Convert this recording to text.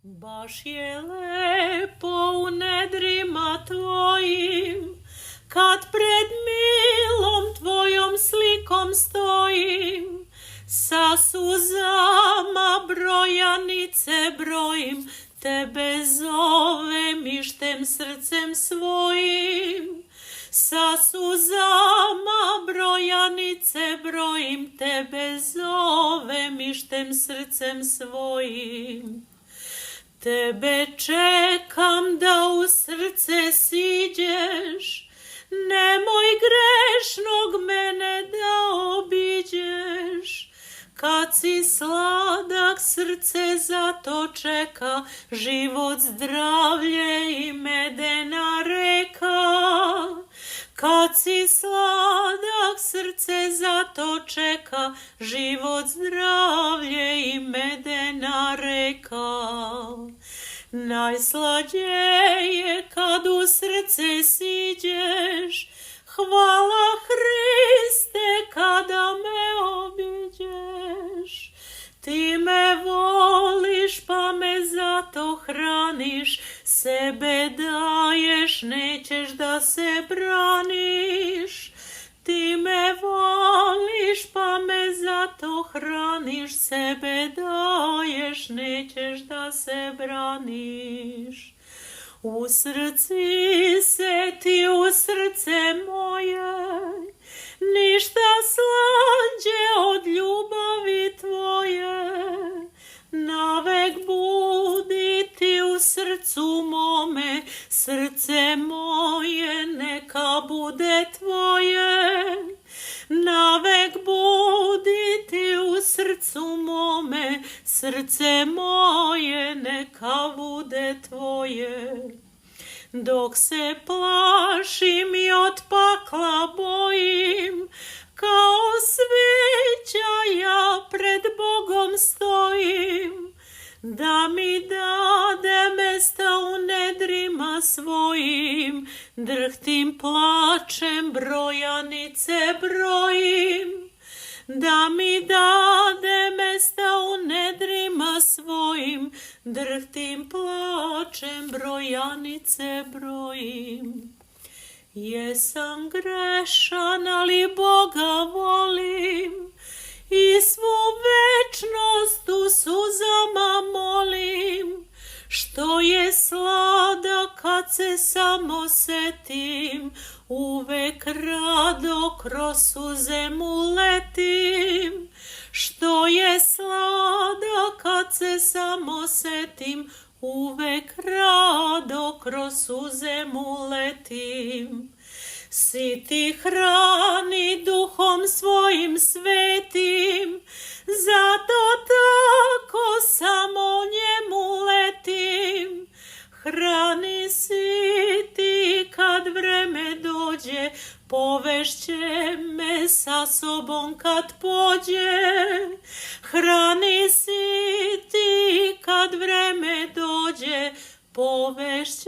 Baš je lepo u nedrima tvojim, kad pred milom tvojom slikom stojim, sa suzama brojanice brojim, tebe zovem ištem srcem svojim. Sa suzama brojanice brojim, tebe zovem ištem srcem svojim. Tebe čekam da u srce siđeš, nemoj grešnog mene da obiđeš. Kad si sladak srce zato čeka, život, zdravlje i medena reka. Kad si sladak srce zato čeka, život, zdravlje i medena reka. Najslađe je kad u srce siđeš, hvala Hriste kada me obiđeš. Ti me voliš pa me zato hraniš, sebe daješ, nećeš da se braniš. Ti me voliš pa me zato hraniš, sebe daješ, nećeš da se braniš. U srci se ti, u srce moje, ništa slađe od ljubavi tvoje. Navek budi ti u srcu mome, srce moje neka bude tvoje. Navek budi ti u srcu mome, srce moje neka bude tvoje. Dok se plašim i od pakla bojim, kao sveća ja pred Bogom stojim, da mi dade mesta u nedrima svojim, drhtim plačem brojanice brojim. Da mi dade mesta u nedrima svojim, drhtim plačem brojanice brojim. Jesam grešan, ali Boga volim i svu večnost u suzama molim. Što je sladak kad se samo setim, uvek rado kroz suze mu letim. Što je sladak kad se samo setim, uvek rado kroz suze mu letim. Siti hrani duhom svojim svetim, zato tako samo njemu letim. Hrani siti kad vreme dođe, povešće me sa sobom kad pođe. Hrani siti kad vreme dođe, povešće